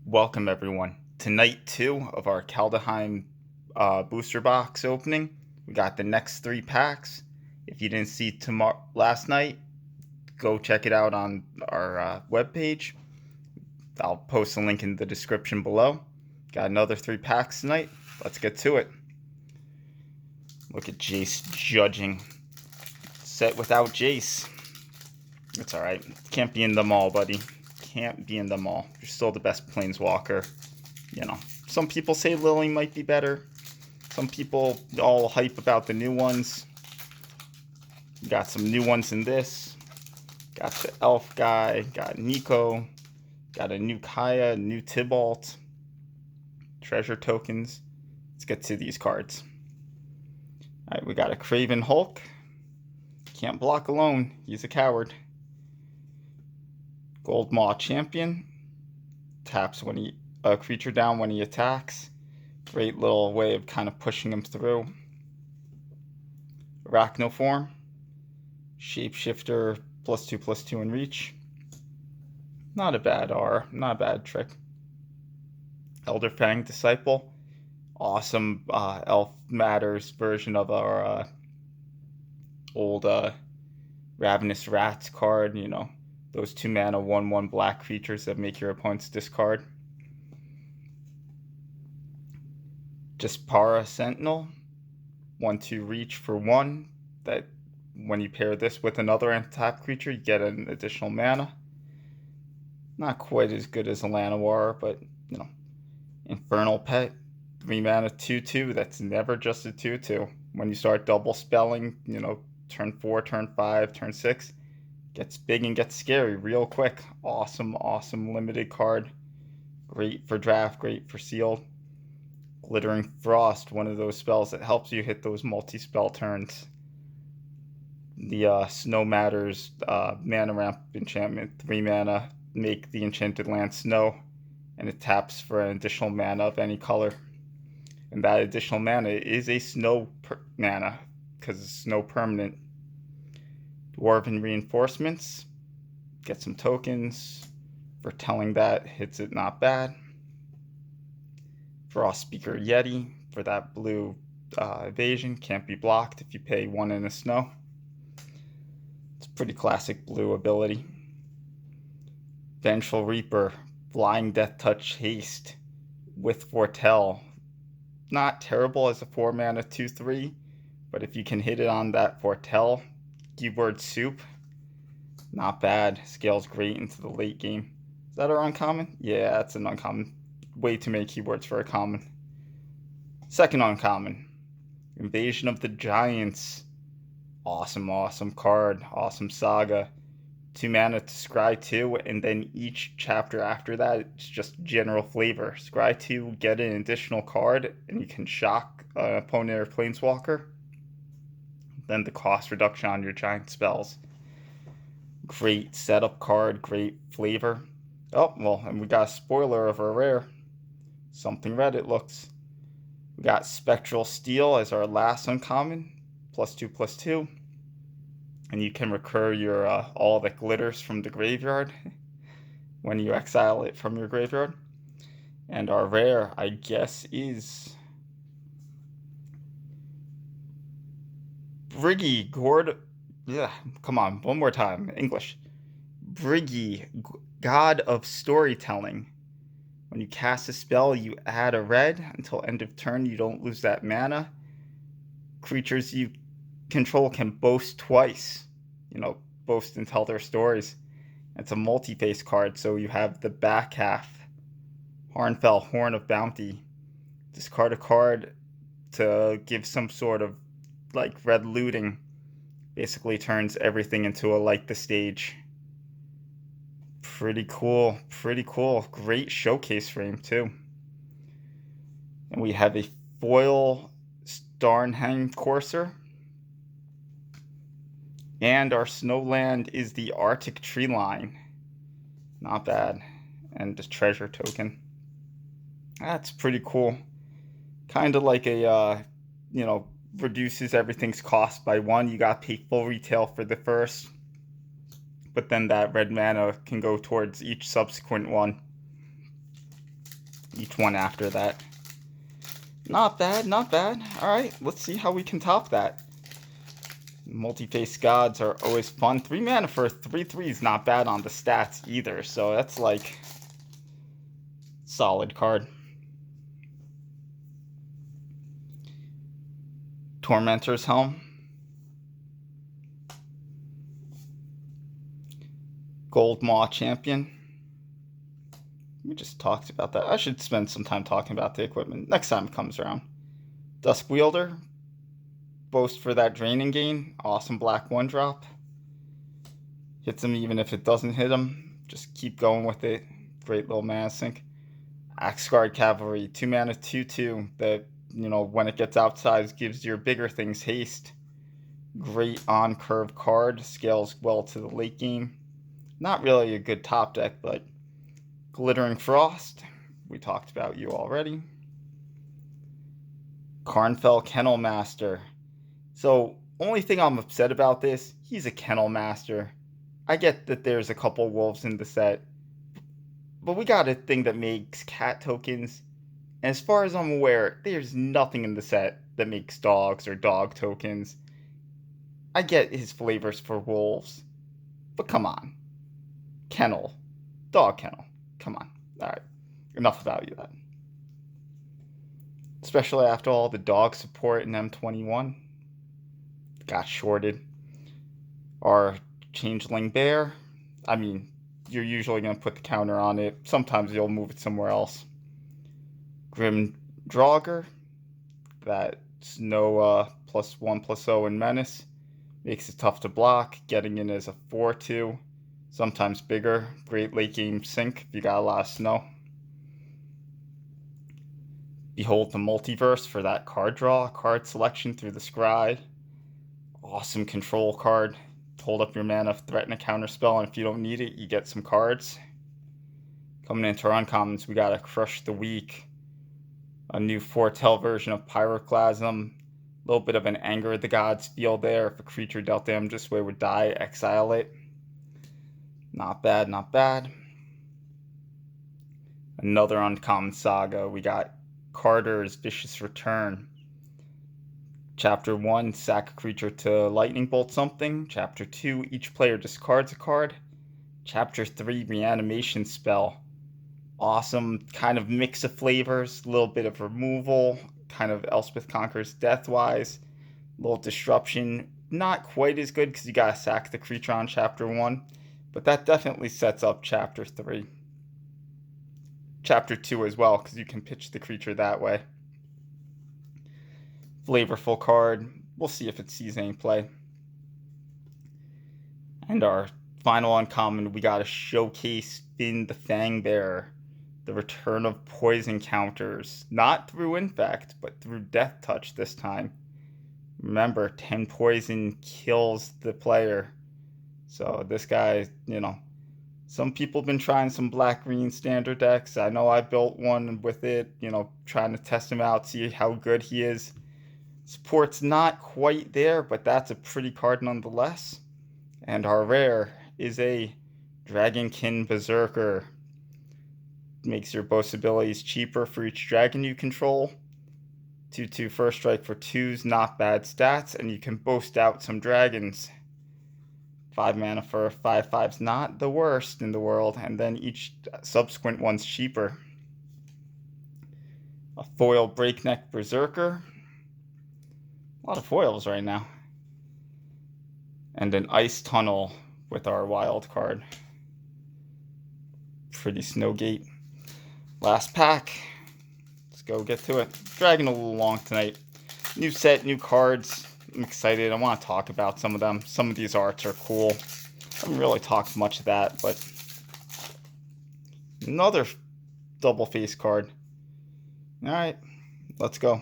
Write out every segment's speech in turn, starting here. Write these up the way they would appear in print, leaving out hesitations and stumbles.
Welcome everyone to night 2 of our Kaldheim booster box opening. We got the next 3 packs. If you didn't see last night, go check it out on our webpage. I'll post a link in the description below. Got another 3 packs tonight. Let's get to it. Look at Jace judging. Set without Jace. It's alright. Can't be in them all, buddy. Can't be in them all. You're still the best planeswalker. You know, some people say Lily might be better. Some people all hype about the new ones. Got some new ones in this. Got the elf guy. Got Nico. Got a new Kaya, new Tybalt. Treasure tokens. Let's get to these cards. Alright, we got a Craven Hulk. Can't block alone. He's a coward. Gold Maw Champion. Taps when a creature down when he attacks. Great little way of kind of pushing him through. Arachnoform. Shapeshifter +2/+2 in reach. Not a bad trick. Elderfang Disciple. Awesome Elf Matters version of our old Ravenous Rats card, you know. Those 2 mana 1/1 black creatures that make your opponents discard. Jaspara Sentinel. 1/2 reach for 1. That when you pair this with another untapped creature, you get an additional mana. Not quite as good as a Llanowar, but you know. Infernal Pet. 3 mana 2/2. That's never just a 2/2. When you start double spelling, you know, turn 4, turn 5, turn 6. Gets big and gets scary real quick. Awesome limited card. Great for draft, great for sealed. Glittering Frost, one of those spells that helps you hit those multi-spell turns. The Snow Matters mana ramp enchantment, 3 mana, make the enchanted land snow, and it taps for an additional mana of any color. And that additional mana is a snow mana, because it's snow permanent. Dwarven Reinforcements. Get some tokens. For telling that, hits it not bad. Frostspeaker Yeti. For that blue evasion. Can't be blocked if you pay 1 in a snow. It's a pretty classic blue ability. Vengeful Reaper. Flying Death Touch Haste. With Foretell. Not terrible as a 4 mana 2/3. But if you can hit it on that Foretell keyword soup, not bad. Scales great into the late game. Is that our uncommon? Yeah, that's an uncommon. Way too many keywords for a common. Second uncommon. Invasion of the Giants. Awesome card. Awesome saga. 2 mana to scry 2, and then each chapter after that, it's just general flavor. Scry 2, get an additional card, and you can shock an opponent or planeswalker. Then the cost reduction on your giant spells. Great setup card, great flavor. Oh, well, and we got a spoiler of our rare. Something red it looks. We got Spectral Steel as our last uncommon. +2/+2. And you can recur your all that glitters from the graveyard when you exile it from your graveyard. And our rare, I guess, is Briggy Gord. Yeah, come on, one more time. English. Briggy, God of Storytelling. When you cast a spell, you add a red. Until end of turn, you don't lose that mana. Creatures you control can boast twice. You know, boast and tell their stories. It's a multi-face card, so you have the back half. Harnfell, Horn of Bounty. Discard a card to give some sort of like red looting. Basically turns everything into a light the stage. Pretty cool. Great showcase frame too. And we have a foil Starnheim Courser. And our Snowland is the Arctic Tree Line. Not bad. And the treasure token. That's pretty cool. Kind of like a, you know, reduces everything's cost by 1. You got to pay full retail for the first. but then that red mana can go towards each subsequent one. each one after that. Not bad, not bad. Alright, let's see how we can top that. Multi-face gods are always fun. 3 mana for a 3/3 is not bad on the stats either, so that's like solid card. Tormentor's Helm. Gold Maw Champion. We just talked about that. I should spend some time talking about the equipment next time it comes around. Dusk Wielder. Boast for that draining gain. Awesome black 1-drop. Hits him even if it doesn't hit him. Just keep going with it. Great little mana sink. Axguard Cavalry. 2 mana 2/2 that, when it gets outside gives your bigger things haste. Great on curve card. Scales well to the late game. Not really a good top deck, but Glittering Frost, we talked about you already. Karnfell Kennel Master. So, only thing I'm upset about this, he's a Kennel Master. I get that there's a couple wolves in the set, but we got a thing that makes cat tokens, and as far as I'm aware, there's nothing in the set that makes dogs or dog tokens. I get his flavors for wolves, but come on. Kennel. Dog kennel. Come on. Alright. Enough about you then. Especially after all the dog support in M21. Got shorted. Our Changeling Bear. I mean, you're usually going to put the counter on it. Sometimes you'll move it somewhere else. Grim Draugr. That's no +1/+0 in Menace. Makes it tough to block. Getting in as a 4/2. Sometimes bigger. Great late game sink if you got a lot of snow. Behold the Multiverse for that card draw. Card selection through the scry. Awesome control card. Hold up your mana, threaten a counter spell, and if you don't need it, you get some cards. Coming into our uncommons, we got a Crush the Weak. A new Foretell version of Pyroclasm. A little bit of an Anger of the Gods feel there. If a creature dealt damage this way would die, exile it. Not bad, not bad. Another uncommon saga. We got Carter's Vicious Return. Chapter 1, sack a creature to lightning bolt something. Chapter 2, each player discards a card. Chapter 3, reanimation spell. Awesome kind of mix of flavors. A little bit of removal. Kind of Elspeth Conquers Death-wise. A little disruption. Not quite as good because you gotta sack the creature on Chapter 1. But that definitely sets up Chapter 3. Chapter 2 as well, because you can pitch the creature that way. Flavorful card. We'll see if it sees any play. And our final uncommon, we got a Showcase Finn the Fangbearer. The return of poison counters. Not through Infect, but through Death Touch this time. Remember, 10 poison kills the player. So this guy, some people have been trying some black-green standard decks. I know I built one with it, trying to test him out, see how good he is. Support's not quite there, but that's a pretty card nonetheless. And our rare is a Dragonkin Berserker. Makes your boast abilities cheaper for each dragon you control. 2/2 first strike for 2s, not bad stats, and you can boast out some dragons. 5 mana for 5/5's not the worst in the world, and then each subsequent one's cheaper. A foil Breakneck Berserker. A lot of foils right now. And an Ice Tunnel with our wild card. Pretty Snowgate. Last pack. Let's go get to it. Dragging a little long tonight. New set, new cards. I'm excited. I want to talk about some of them. Some of these arts are cool. I haven't really talked much of that, but another double face card. Alright, let's go.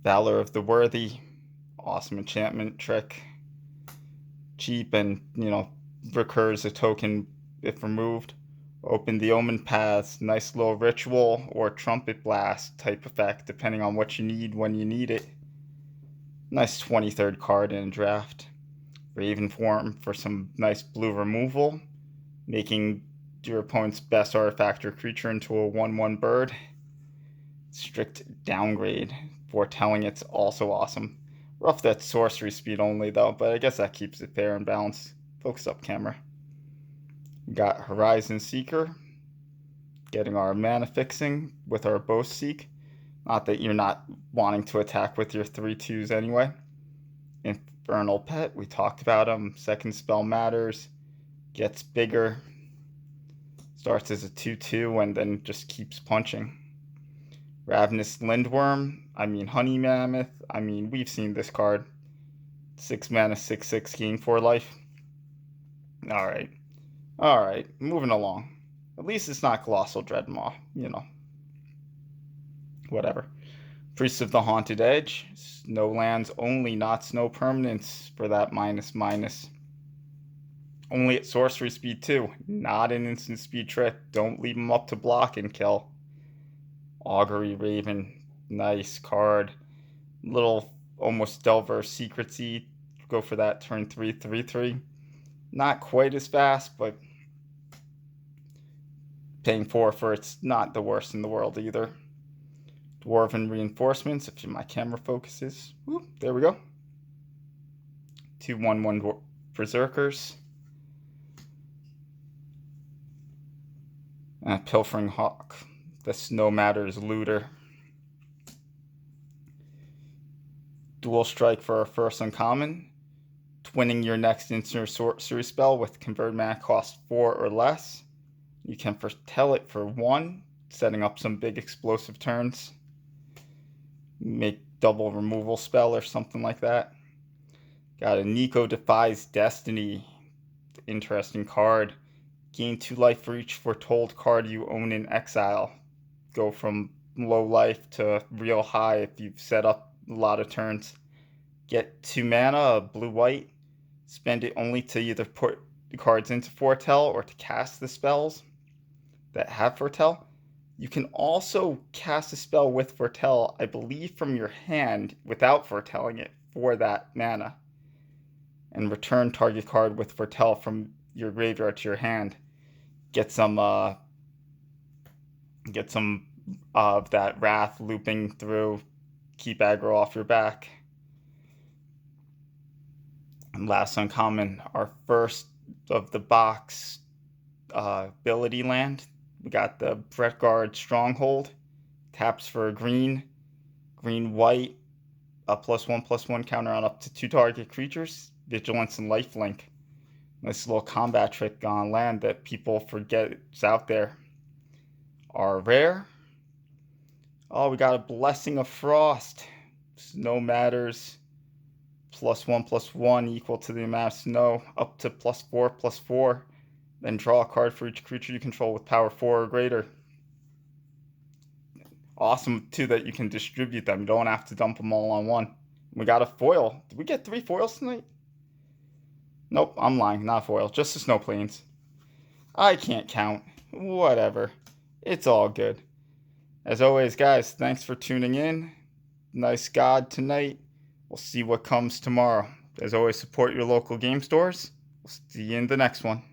Valor of the Worthy. Awesome enchantment trick. Cheap and, recurs a token if removed. Open the Omen Paths. Nice little ritual or Trumpet Blast type effect, depending on what you need when you need it. Nice 23rd card in a draft. Raven Form for some nice blue removal. Making your opponent's best artifact or creature into a 1/1 bird. Strict downgrade. Foretelling it's also awesome. Rough that sorcery speed only though, but I guess that keeps it fair and balanced. Focus up, camera. We got Horizon Seeker, getting our mana fixing with our Bow Seek. Not that you're not wanting to attack with your 3/2s anyway. Infernal Pet, we talked about him. Second spell matters. Gets bigger. Starts as a 2/2 and then just keeps punching. Ravenous Lindworm, Honey Mammoth, we've seen this card. 6 mana, 6/6, gain 4 life. Alright, moving along. At least it's not Colossal Dreadmaw, Whatever. Priest of the Haunted Edge, snow lands only, not snow permanents for that --. Only at sorcery speed too, not an instant speed trick. Don't leave them up to block and kill. Augury Raven, nice card. Little almost Delver Secrecy, go for that turn 3, 3/3. Not quite as fast, but paying 4 for it's not the worst in the world either. Dwarven Reinforcements, if my camera focuses. Whoop, there we go. 2/1/1 Berserkers. Pilfering Hawk, the Snow Matters Looter. Dual Strike for our first uncommon. Twinning your next instant or sorcery spell with convert mana cost 4 or less. You can foretell it for 1, setting up some big explosive turns. Make double removal spell or something like that. Got a Nico Defies Destiny. Interesting card. Gain 2 life for each foretold card you own in exile. Go from low life to real high if you've set up a lot of turns. Get 2 mana, blue-white. Spend it only to either put the cards into foretell or to cast the spells that have foretell. You can also cast a spell with foretell, I believe, from your hand without foretelling it for that mana. And return target card with foretell from your graveyard to your hand. Get some of that wrath looping through. Keep aggro off your back. And last uncommon, our first of the box ability land. We got the Bretgard Stronghold. Taps for a green, white, a +1/+1 counter on up to 2 target creatures. Vigilance and Lifelink. Nice little combat trick on land that people forget is out there. Our rare. Oh, we got a Blessing of Frost. Snow Matters. +1/+1 equal to the amount of snow, up to +4/+4. Then draw a card for each creature you control with power 4 or greater. Awesome, too, that you can distribute them. You don't have to dump them all on one. We got a foil. Did we get 3 foils tonight? Nope, I'm lying. Not foil. Just the Snow Plains. I can't count. Whatever. It's all good. As always, guys, thanks for tuning in. Nice God tonight. We'll see what comes tomorrow. As always, support your local game stores. We'll see you in the next one.